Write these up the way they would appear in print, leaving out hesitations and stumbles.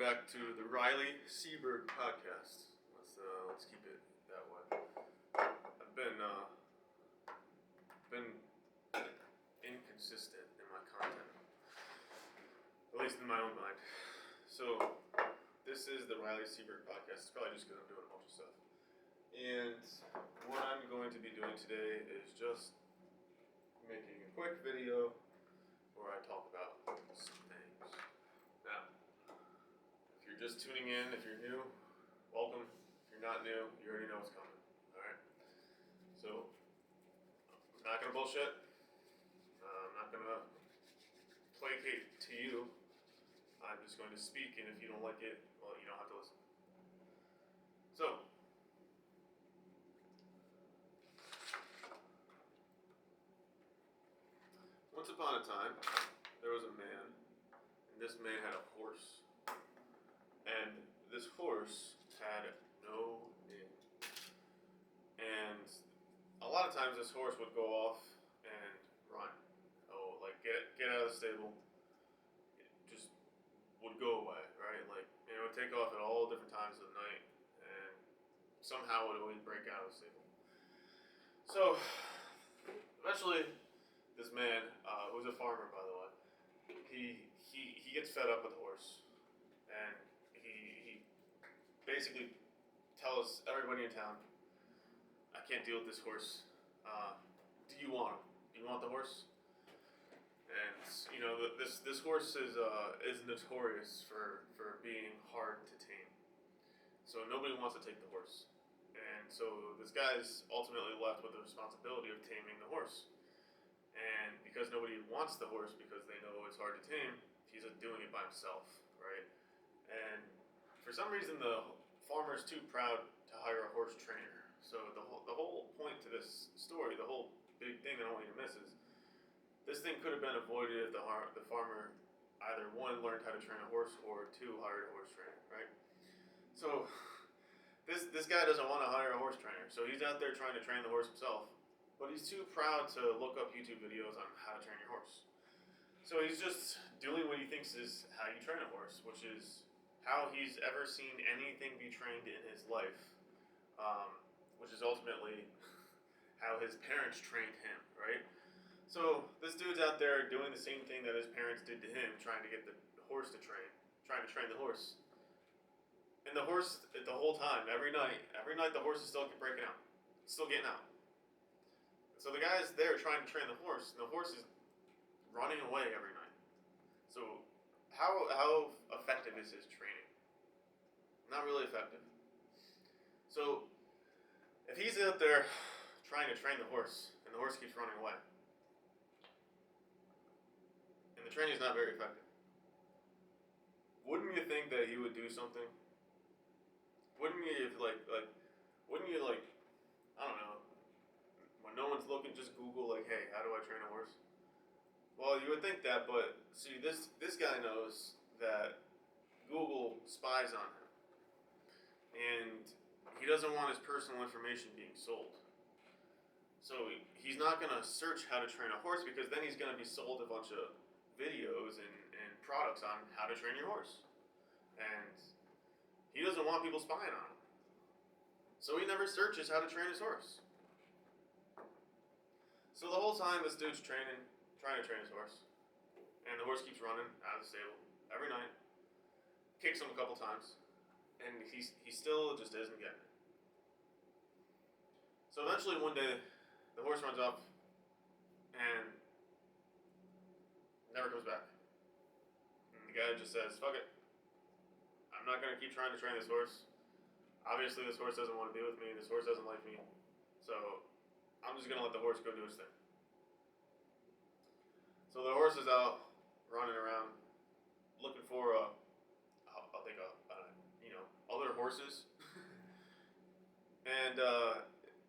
back to the Riley Seberg podcast. Let's keep it that way. I've been inconsistent in my content, at least in my own mind. So this is the Riley Seberg podcast. It's probably just because I'm doing a bunch of stuff. And what I'm going to be doing today is just making a quick video where I talk about some things. Now, if you're just tuning in, if you're new, welcome. If you're not new, you already know what's coming. Alright? So, I'm not going to bullshit. I'm not going to placate to you. I'm just going to speak, and if you don't like it, well, you don't have to listen. So, once upon a time, there was a man, and this man had a horse. And this horse had no name. And a lot of times this horse would go off and run. Oh, like get out of the stable. It just would go away, right? Like, it would take off at all different times of the night, and somehow it would always break out of the stable. So, eventually, this man, who's a farmer, by the way, he gets fed up with the horse, and he basically tells everybody in town, I can't deal with this horse. Do you want him? Do you want the horse? And you know, this horse is notorious for being hard to tame. So nobody wants to take the horse. And so this guy's ultimately left with the responsibility of taming the horse. And because nobody wants the horse because they know it's hard to tame, he's doing it by himself, right? And for some reason, the farmer is too proud to hire a horse trainer. So the whole point to this story, the whole big thing I don't want you to miss is this thing could have been avoided if the farmer either one, learned how to train a horse, or two, hired a horse trainer, right? So this guy doesn't want to hire a horse trainer, so he's out there trying to train the horse himself, but he's too proud to look up YouTube videos on how to train your horse. So he's just doing what he thinks is how you train a horse, which is how he's ever seen anything be trained in his life, which is ultimately how his parents trained him, right? So this dude's out there doing the same thing that his parents did to him, trying to get the horse to train, trying to train the horse. And the horse, the whole time, every night the horse is still breaking out, still getting out. So the guy's there trying to train the horse, and the horse is running away every night. So how effective is his training? Not really effective. So if he's out there trying to train the horse, and the horse keeps running away, and the training is not very effective, wouldn't you think that he would do something? Wouldn't you wouldn't you I don't know, when no one's looking, just Google hey, how do I train a horse? Well, you would think that, but see, this guy knows that Google spies on him, and he doesn't want his personal information being sold. So he's not going to search how to train a horse, because then he's going to be sold a bunch of videos and products on how to train your horse. And he doesn't want people spying on him. So he never searches how to train his horse. So the whole time this dude's trying to train his horse, and the horse keeps running out of the stable every night, kicks him a couple times, and he still just isn't getting it. So eventually one day, the horse runs off and never comes back. And the guy just says, fuck it. I'm not going to keep trying to train this horse. Obviously this horse doesn't want to be with me, this horse doesn't like me, so I'm just going to let the horse go do its thing. So the horse is out running around looking for other horses. And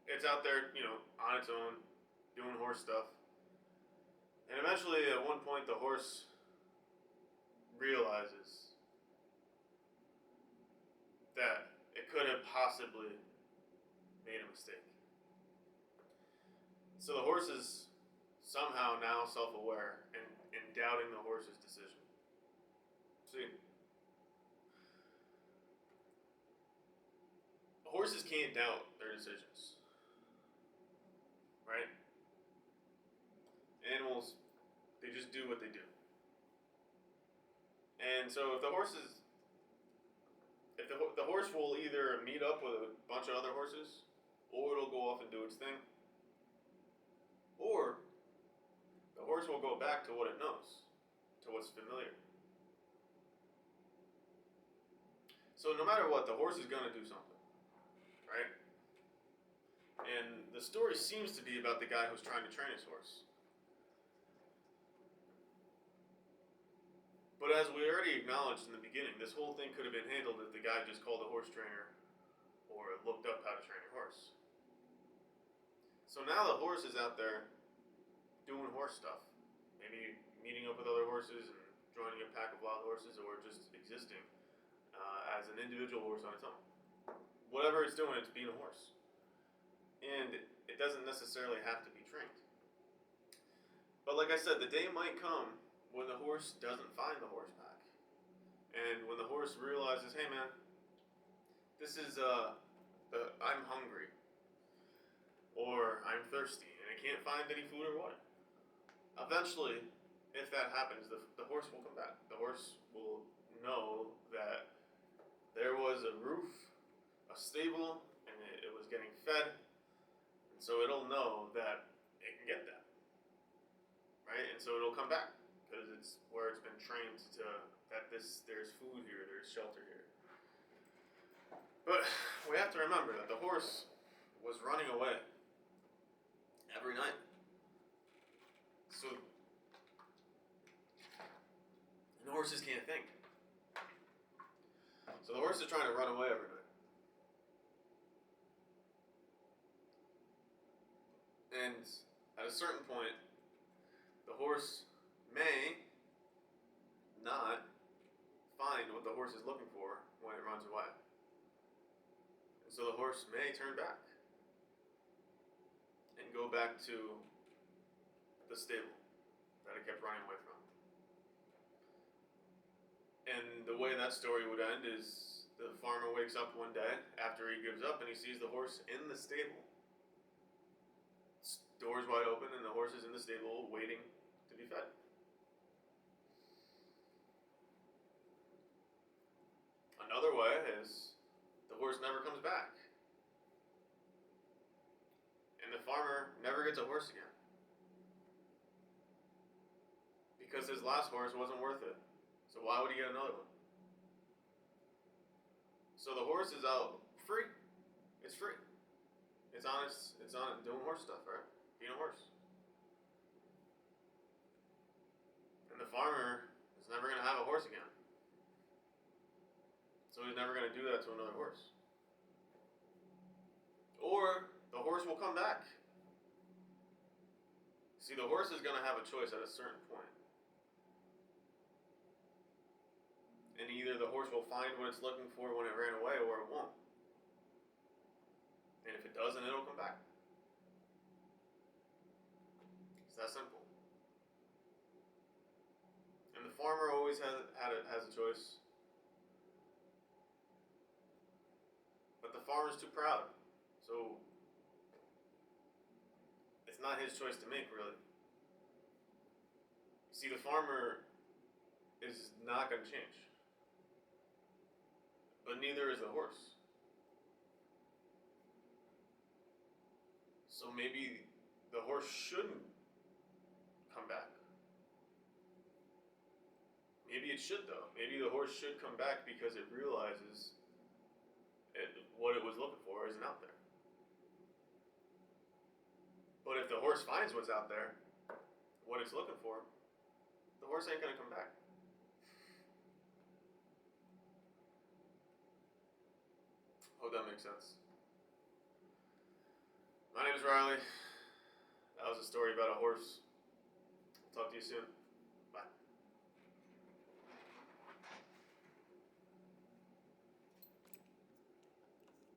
it's out there, on its own, doing horse stuff. And eventually, at one point, the horse realizes that it could have possibly made a mistake. So the horse is somehow now self-aware and doubting the horse's decision. See, horses can't doubt their decisions, right? Animals, they just do what they do. And so if the horses, if the horse will either meet up with a bunch of other horses, or it'll go off and do its thing, or the horse will go back to what it knows, to what's familiar. So no matter what, the horse is going to do something, right? And the story seems to be about the guy who's trying to train his horse. But as we already acknowledged in the beginning, this whole thing could have been handled if the guy just called a horse trainer or looked up how to train your horse. So now the horse is out there doing horse stuff. Maybe meeting up with other horses and joining a pack of wild horses, or just existing as an individual horse on its own. Whatever it's doing, it's being a horse. And it doesn't necessarily have to be trained. But like I said, the day might come when the horse doesn't find the horse pack. And when the horse realizes, hey man, this is, I'm hungry. Or I'm thirsty and I can't find any food or water. Eventually, if that happens, the horse will come back. The horse will know that there was a roof, a stable, and it was getting fed. And so it'll know that it can get that. Right? And so it'll come back. Because it's where it's been trained to, that there's food here, there's shelter here. But we have to remember that the horse was running away every night. So, and horses can't think. So the horse is trying to run away every night. And at a certain point, the horse may not find what the horse is looking for when it runs away. And so the horse may turn back and go back to the stable that it kept running away from. And the way that story would end is the farmer wakes up one day after he gives up and he sees the horse in the stable. Doors wide open and the horse is in the stable waiting to be fed. Another way is the horse never comes back. And the farmer never gets a horse again. Because his last horse wasn't worth it. So why would he get another one? So the horse is out free. It's free. It's on it doing horse stuff, right? Being a horse. And the farmer is never going to have a horse again. So he's never going to do that to another horse. Or the horse will come back. See, the horse is going to have a choice at a certain point. And either the horse will find what it's looking for when it ran away, or it won't. And if it doesn't, it'll come back. It's that simple. And the farmer always has a choice. But the farmer's too proud. So it's not his choice to make, really. See, the farmer is not going to change. But neither is the horse. So maybe the horse shouldn't come back. Maybe it should, though. Maybe the horse should come back because it realizes what it was looking for isn't out there. But if the horse finds what's out there, what it's looking for, the horse ain't going to come back. Hope that makes sense. My name is Riley. That was a story about a horse. I'll talk to you soon.